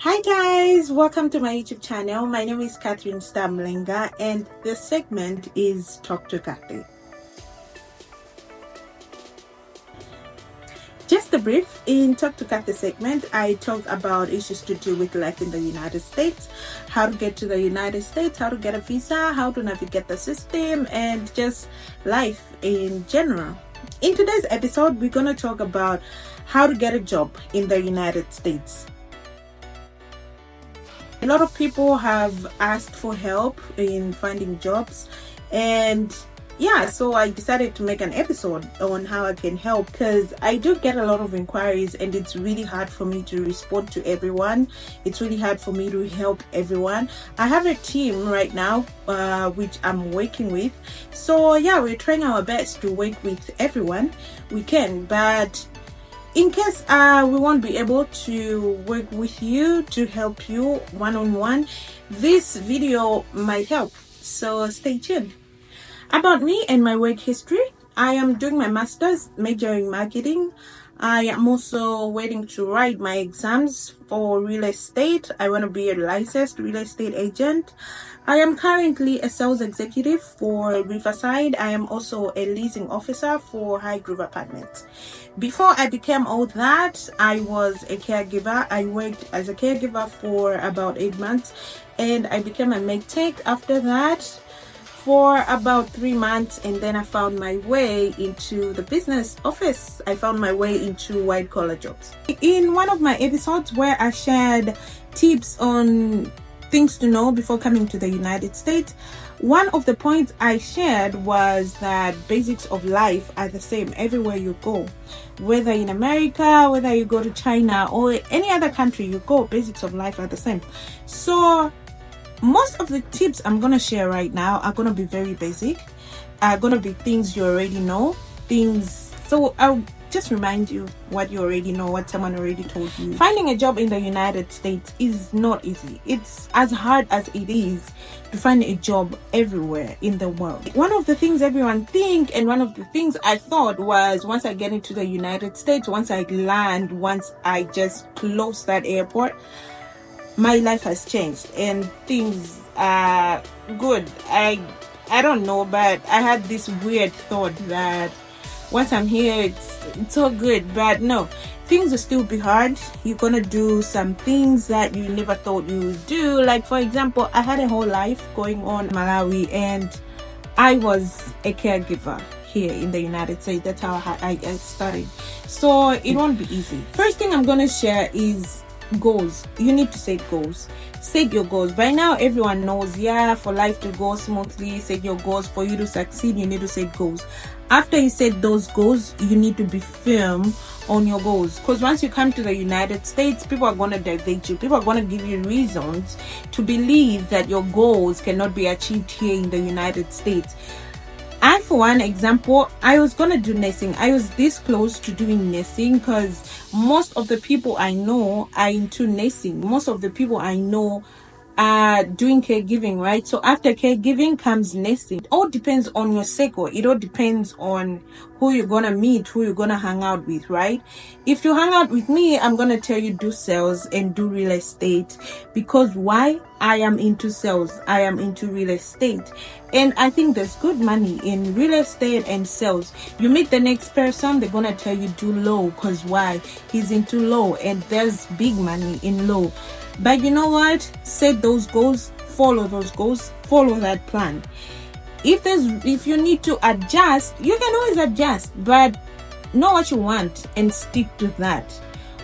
Hi guys, welcome to my YouTube channel. My name is Catherine Stamlinga and this segment is Talk to Kathy. Just a brief, in Talk to Kathy segment, I talk about issues to do with life in the United States, how to get to the United States, how to get a visa, how to navigate the system, and just life in general. In today's episode, we're going to talk about how to get a job in the United States. A lot of people have asked for help in finding jobs, and so I decided to make an episode on how I can help, because I do get a lot of inquiries and it's really hard for me to respond to everyone. It's really hard for me to help everyone. I have a team right now which I'm working with, so we're trying our best to work with everyone we can, but in case we won't be able to work with you to help you one-on-one, this video might help, so stay tuned. About me and my work history, I am doing my master's, major in marketing. I am also waiting to write my exams for real estate. I want to be a licensed real estate agent. I am currently a sales executive for Riverside. I am also a leasing officer for High Grove Apartments. Before I became all that, I was a caregiver. I worked as a caregiver for about 8 months and I became a medtech after that for about 3 months, and then I found my way into the business office. I found my way into white collar jobs. In one of my episodes where I shared tips on things to know before coming to the United States, one of the points I shared was that basics of life are the same everywhere you go. Whether in America, whether you go to China or any other country you go, basics of life are the same. So most of the tips I'm gonna share right now are gonna be very basic, are gonna be things you already know, so I'll just remind you what you already know, what someone already told you. Finding a job in the United States is not easy. It's as hard as it is to find a job everywhere in the world. One of the things everyone think, and one of the things I thought was, once I get into the United States, once I land, once I just close that airport, my life has changed and things are good. I don't know, but I had this weird thought that once I'm here it's all good, but no, things will still be hard. You're gonna do some things that you never thought you would do. Like, for example, I had a whole life going on in Malawi and I was a caregiver here in the United States. That's how I started, so it won't be easy. First thing I'm gonna share is goals. You need to set goals. Set your goals. By now everyone knows, for life to go smoothly, set your goals. For you to succeed, you need to set goals. After you set those goals, you need to be firm on your goals, because once you come to the United States, people are going to divert you. People are going to give you reasons to believe that your goals cannot be achieved here in the United States. I, for one example, I was gonna do nursing. I was this close to doing nursing because most of the people I know are into nursing. Most of the people I know are doing caregiving, right? So after caregiving comes nursing. It all depends on your circle. It all depends on who you're gonna meet, who you're gonna hang out with, right? If you hang out with me, I'm gonna tell you do sales and do real estate, because why? I am into sales, I am into real estate, and I think there's good money in real estate and sales. You meet the next person, they're gonna tell you do low, because why? He's into low, and there's big money in low. But you know what? Set those goals, follow those goals, follow that plan. If you need to adjust, you can always adjust, but know what you want and stick to that,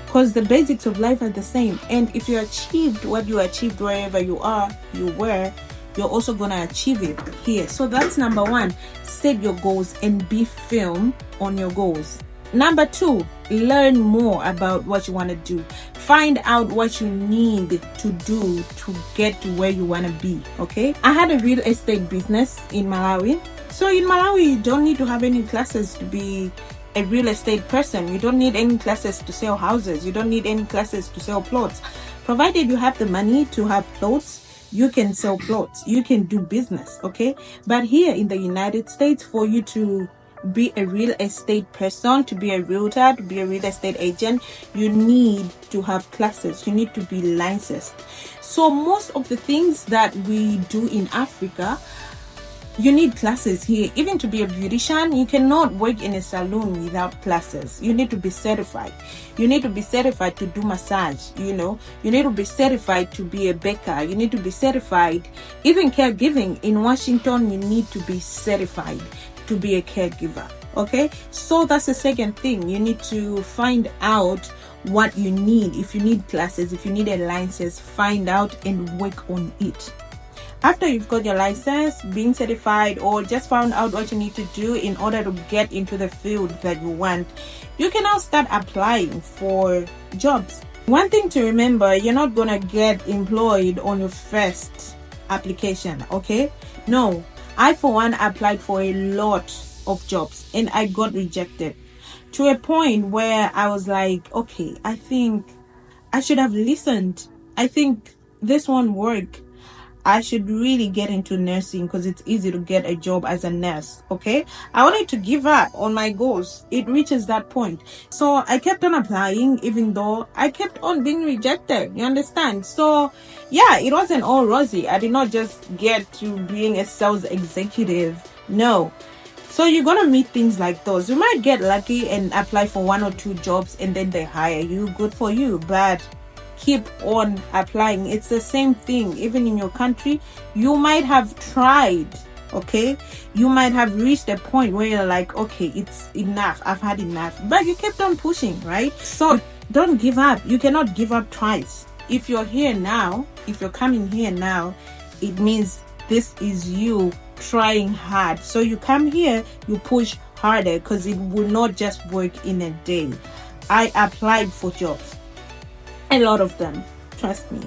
because the basics of life are the same. And if you achieved what you achieved wherever you were, you're also gonna achieve it here. So that's number one. Set your goals and be firm on your goals. Number two, learn more about what you want to do. Find out what you need to do to get to where you want to be. Okay, I had a real estate business in Malawi. So in Malawi, you don't need to have any classes to be a real estate person. You don't need any classes to sell houses. You don't need any classes to sell plots. Provided you have the money to have plots, you can sell plots, you can do business. Okay, but here in the United States, for you to be a real estate person, to be a realtor, to be a real estate agent, you need to have classes. You need to be licensed. So most of the things that we do in Africa, you need classes here. Even to be a beautician, you cannot work in a salon without classes. You need to be certified. You need to be certified to do massage, you need to be certified to be a baker. You need to be certified. Even caregiving in Washington, you need to be certified to be a caregiver. Okay, so that's the second thing. You need to find out what you need. If you need classes, if you need a license, find out and work on it. After you've got your license, being certified, or just found out what you need to do in order to get into the field that you want, you can now start applying for jobs. One thing to remember, you're not gonna get employed on your first application, okay? No, I for one applied for a lot of jobs and I got rejected to a point where I was like, okay, I think I should have listened. I think this won't work. I should really get into nursing because it's easy to get a job as a nurse. Okay, I wanted to give up on my goals. It reaches that point, so I kept on applying even though I kept on being rejected. You understand? So yeah, it wasn't all rosy. I did not just get to being a sales executive. No. So you're gonna meet things like those. You might get lucky and apply for 1 or 2 jobs and then they hire you. Good for you, but keep on applying. It's the same thing. Even in your country, you might have tried, okay, you might have reached a point where you're like, okay, it's enough, I've had enough, but you kept on pushing, right? So don't give up. You cannot give up twice. If you're here now, if you're coming here now, it means this is you trying hard. So you come here, you push harder, because it will not just work in a day. I applied for jobs, a lot of them, trust me.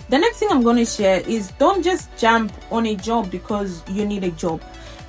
The next thing I'm going to share is, don't just jump on a job because you need a job.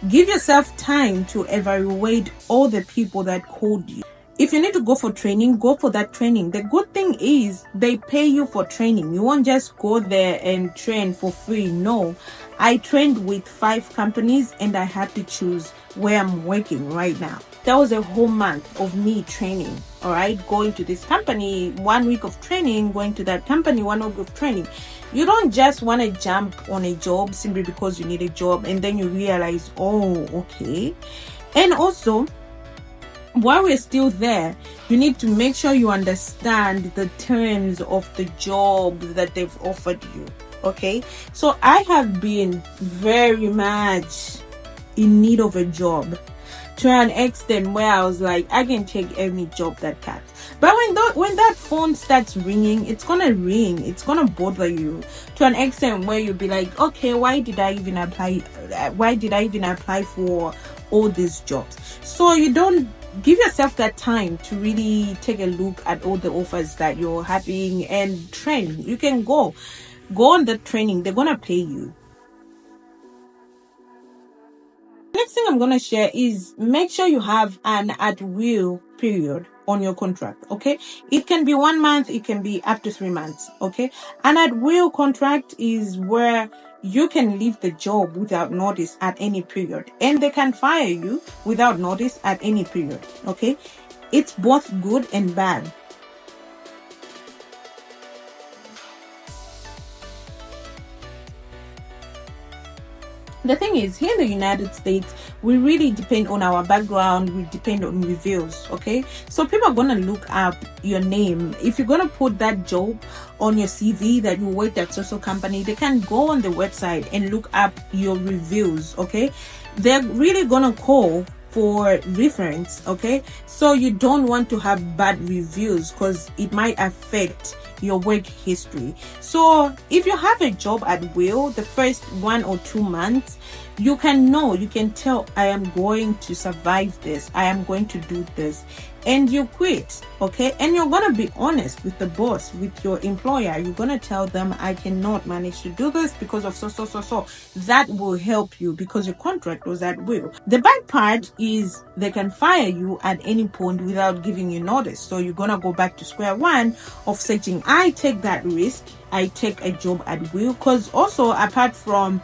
Give yourself time to evaluate all the people that called you. If you need to go for training, go for that training. The good thing is they pay you for training. You won't just go there and train for free. No, I trained with 5 companies and I had to choose where I'm working right now. That was a whole month of me training, all right? Going to this company, 1 week of training, going to that company, 1 week of training. You don't just want to jump on a job simply because you need a job and then you realize, oh, okay. And also, while we're still there, you need to make sure you understand the terms of the job that they've offered you, okay? So I have been very much in need of a job to an extent where I was like, I can take any job that comes. But when that phone starts ringing, it's gonna ring, it's gonna bother you to an extent where you'll be like, okay, why did I even apply for all these jobs? So you don't give yourself that time to really take a look at all the offers that you're having and train. You can go on the training. They're gonna pay you. Next thing I'm going to share is, make sure you have an at will period on your contract, okay? It can be 1 month, it can be up to 3 months, okay? An at will contract is where you can leave the job without notice at any period, and they can fire you without notice at any period, okay? It's both good and bad. The thing is, here in the United States, we really depend on our background. We depend on reviews, okay? So people are going to look up your name. If you're going to put that job on your CV that you worked at social company, they can go on the website and look up your reviews, okay? They're really going to call for reference, okay? So you don't want to have bad reviews because it might affect your work history. So if you have a job at will, the first 1 or 2 months, you can tell, I am going to survive this, I am going to do this, and you quit, okay? And you're gonna be honest with the boss, with your employer. You're gonna tell them, I cannot manage to do this because of so. That will help you because your contract was at will. The bad part is they can fire you at any point without giving you notice. So you're gonna go back to square one of searching. I take that risk. I take a job at will, because also, apart from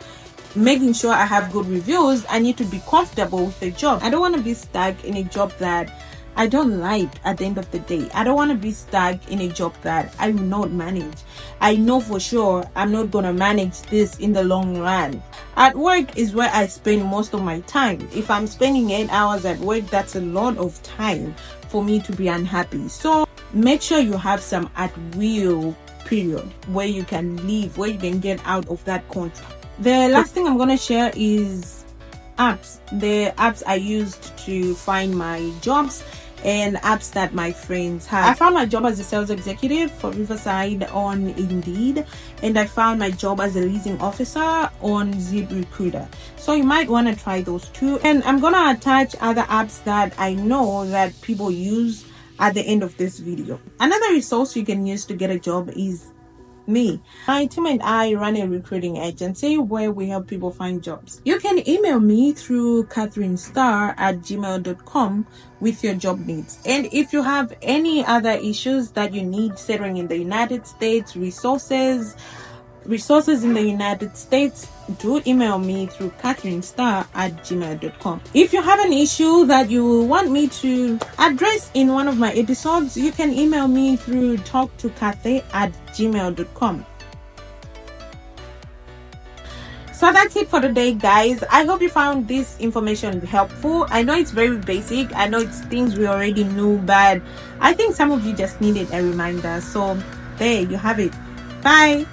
making sure I have good reviews, I need to be comfortable with the job. I don't want to be stuck in a job that I don't like at the end of the day. I don't want to be stuck in a job that I will not manage. I know for sure I'm not going to manage this in the long run. At work is where I spend most of my time. If I'm spending 8 hours at work, that's a lot of time for me to be unhappy. So make sure you have some at will period where you can leave, where you can get out of that contract. The last thing I'm going to share is apps. The apps I used to find my jobs and apps that my friends have. I found my job as a sales executive for Riverside on Indeed, and I found my job as a leasing officer on ZipRecruiter. So you might want to try those too. And I'm gonna attach other apps that I know that people use at the end of this video. Another resource you can use to get a job is me. My team and I run a recruiting agency where we help people find jobs. You can email me through katherinestar@gmail.com with your job needs. And if you have any other issues that you need settling in the United States, resources in the United States, do email me through katherinestar@gmail.com. If you have an issue that you want me to address in one of my episodes, you can email me through talktokathy@gmail.com. So that's it for today, guys. I hope you found this information helpful. I know it's very basic. I know it's things we already knew, but I think some of you just needed a reminder. So there you have it. Bye.